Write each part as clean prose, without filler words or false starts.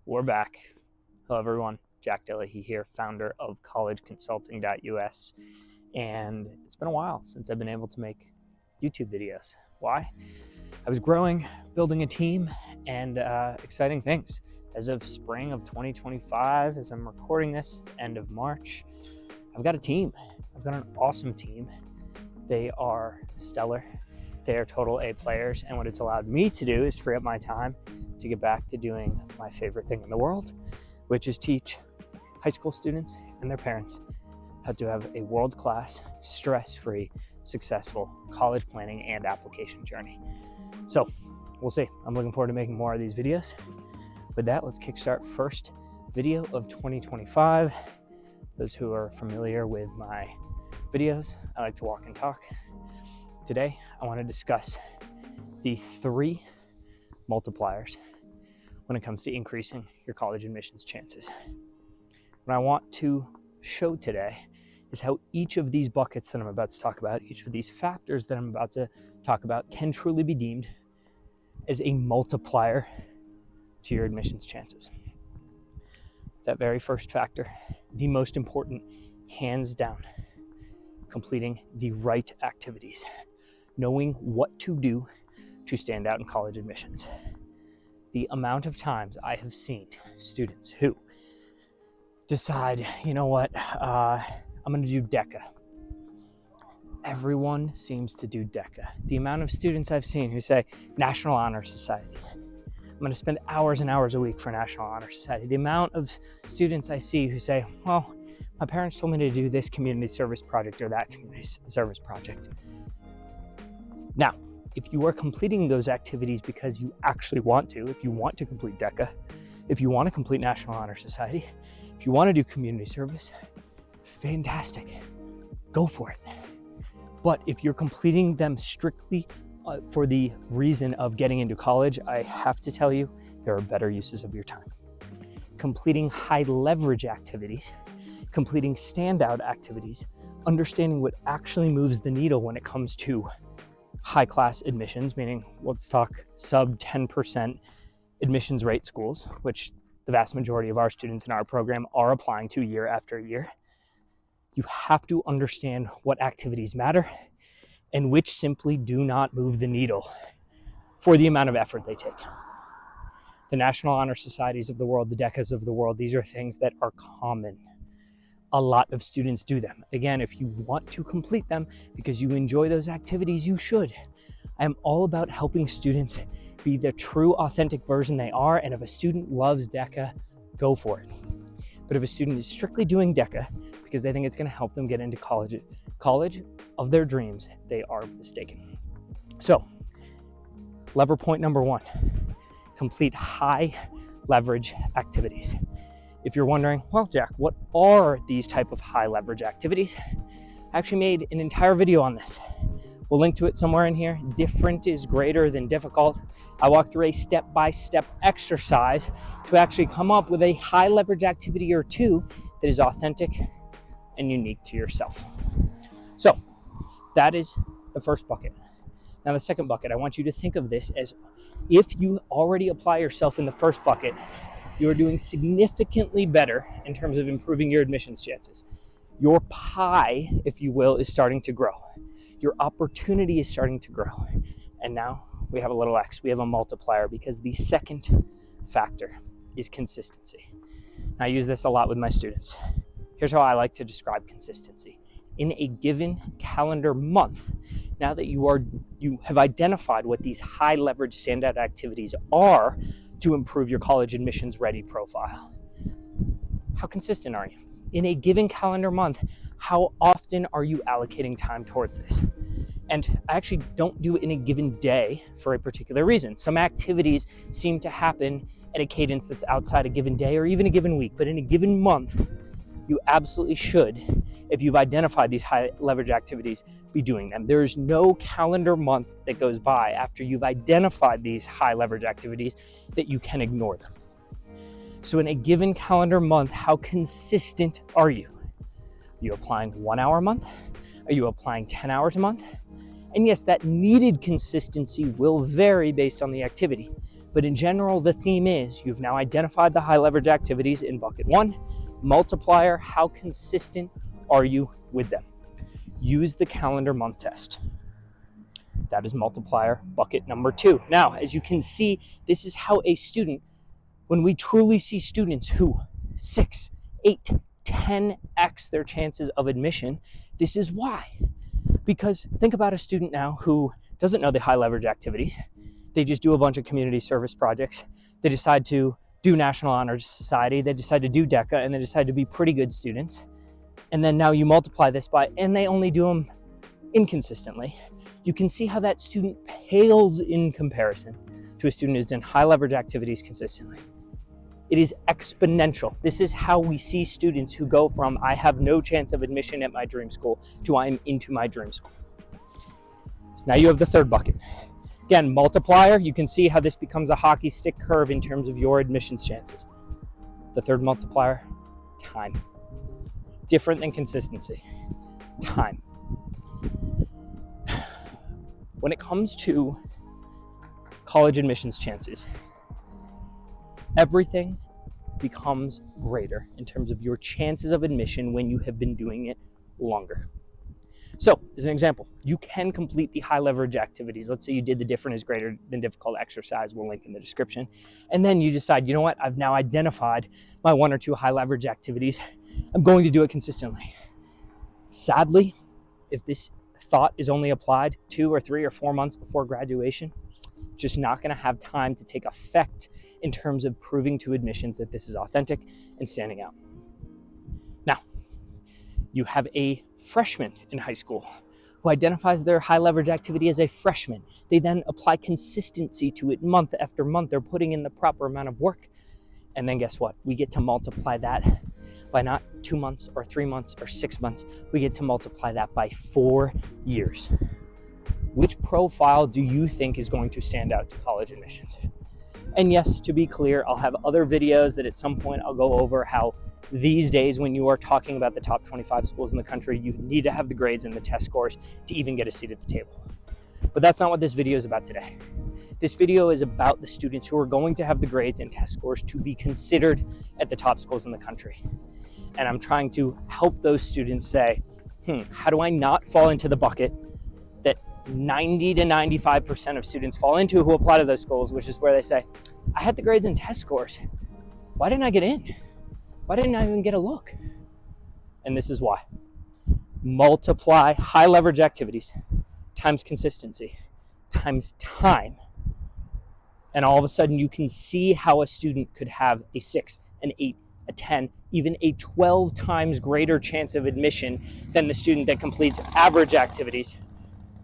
We're back. Hello everyone, Jack Delahy here, founder of collegeconsulting.us, and it's been a while since I've been able to make YouTube videos. Why? I was growing, building a team, and exciting things. As of spring of 2025, as I'm recording this, end of March, I've got a team. I've got an awesome team. They are stellar. They are total A players, and what it's allowed me to do is free up my time to get back to doing my favorite thing in the world, which is teach high school students and their parents how to have a world-class, stress-free, successful college planning and application journey. So we'll see. I'm looking forward to making more of these videos. With that, let's kickstart first video of 2025. Those who are familiar with my videos, I like to walk and talk. Today, I want to discuss the 3 multipliers when it comes to increasing your college admissions chances. What I want to show today is how each of these buckets that I'm about to talk about, each of these factors that I'm about to talk about, can truly be deemed as a multiplier to your admissions chances. That very first factor, the most important, hands down, completing the right activities, knowing what to do to stand out in college admissions. The amount of times I have seen students who decide, you know what, I'm going to do DECA. Everyone seems to do DECA. The amount of students I've seen who say National Honor Society. I'm going to spend hours and hours a week for National Honor Society. The amount of students I see who say, well, my parents told me to do this community service project or that community service project. Now, if you are completing those activities because you actually want to, if you want to complete DECA, if you want to complete National Honor Society, if you want to do community service, fantastic, go for it. But if you're completing them strictly for the reason of getting into college, I have to tell you, there are better uses of your time. Completing high leverage activities, completing standout activities, understanding what actually moves the needle when it comes to high class admissions, meaning let's talk sub 10% admissions rate schools, which the vast majority of our students in our program are applying to year after year. You have to understand what activities matter and which simply do not move the needle for the amount of effort they take. The National Honor Societies of the world, the DECAs of the world, these are things that are common. A lot of students do them. Again, if you want to complete them because you enjoy those activities, you should. I am all about helping students be the true, authentic version they are, and if a student loves DECA, go for it. But if a student is strictly doing DECA because they think it's going to help them get into college of their dreams, they are mistaken. So, lever point number 1, complete high leverage activities. If you're wondering, well, Jack, what are these type of high leverage activities? I actually made an entire video on this. We'll link to it somewhere in here. Different is greater than difficult. I walk through a step-by-step exercise to actually come up with a high leverage activity or two that is authentic and unique to yourself. So that is the first bucket. Now the second bucket, I want you to think of this as if you already apply yourself in the first bucket, you are doing significantly better in terms of improving your admissions chances. Your pie, if you will, is starting to grow. Your opportunity is starting to grow. And now we have a little X, we have a multiplier, because the second factor is consistency. I use this a lot with my students. Here's how I like to describe consistency. In a given calendar month, now that you have identified what these high leverage standout activities are to improve your college admissions ready profile, how consistent are you? In a given calendar month, how often are you allocating time towards this? And I actually don't do it in a given day for a particular reason. Some activities seem to happen at a cadence that's outside a given day or even a given week, but in a given month, you absolutely should, if you've identified these high leverage activities, be doing them. There is no calendar month that goes by after you've identified these high leverage activities that you can ignore them. So in a given calendar month, how consistent are you? Are you applying 1 hour a month? Are you applying 10 hours a month? And yes, that needed consistency will vary based on the activity, But in general, the theme is you've now identified the high leverage activities in bucket 1. Multiplier, how consistent are you with them? Use the calendar month test. That is multiplier bucket number 2. Now, as you can see, this is how a student, when we truly see students who 6, 8, 10x their chances of admission, this is why. Because think about a student now who doesn't know the high leverage activities. They just do a bunch of community service projects. They decide to do National Honor Society. They decide to do DECA, and they decide to be pretty good students. And then now you multiply this by, and they only do them inconsistently. You can see how that student pales in comparison to a student who's done high leverage activities consistently. It is exponential. This is how we see students who go from I have no chance of admission at my dream school to I'm into my dream school. Now you have the third bucket. Again, multiplier, you can see how this becomes a hockey stick curve in terms of your admissions chances. The third multiplier, time. Different than consistency, time. When it comes to college admissions chances, everything becomes greater in terms of your chances of admission when you have been doing it longer. So, as an example, you can complete the high leverage activities. Let's say you did the different is greater than difficult exercise. We'll link in the description. And then you decide, you know what? I've now identified my 1 or 2 high leverage activities. I'm going to do it consistently. Sadly, if this thought is only applied 2 or 3 or 4 months before graduation, just not going to have time to take effect in terms of proving to admissions that this is authentic and standing out. Now, you have a freshman in high school who identifies their high leverage activity as a freshman. They then apply consistency to it month after month. They're putting in the proper amount of work. And then guess what? We get to multiply that by not 2 months or 3 months or 6 months. We get to multiply that by 4 years. Which profile do you think is going to stand out to college admissions? And yes, to be clear, I'll have other videos that at some point I'll go over how these days when you are talking about the top 25 schools in the country, you need to have the grades and the test scores to even get a seat at the table. But that's not what this video is about today. This video is about the students who are going to have the grades and test scores to be considered at the top schools in the country. And I'm trying to help those students say, how do I not fall into the bucket that 90 to 95% of students fall into who apply to those schools, which is where they say, I had the grades and test scores. Why didn't I get in? Why didn't I even get a look? And this is why. Multiply high leverage activities times consistency times time. And all of a sudden you can see how a student could have a 6, an 8, a 10, even a 12 times greater chance of admission than the student that completes average activities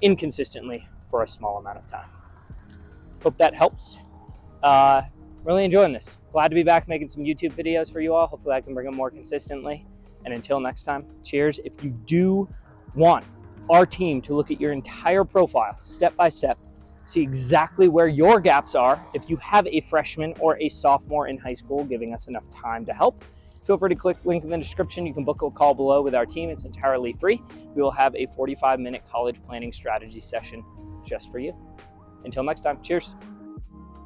inconsistently for a small amount of time. Hope that helps. Really enjoying this. Glad to be back making some YouTube videos for you all. Hopefully I can bring them more consistently. And until next time, cheers. If you do want our team to look at your entire profile, step by step, see exactly where your gaps are, if you have a freshman or a sophomore in high school, giving us enough time to help, feel free to click the link in the description. You can book a call below with our team. It's entirely free. We will have a 45-minute college planning strategy session just for you. Until next time, cheers.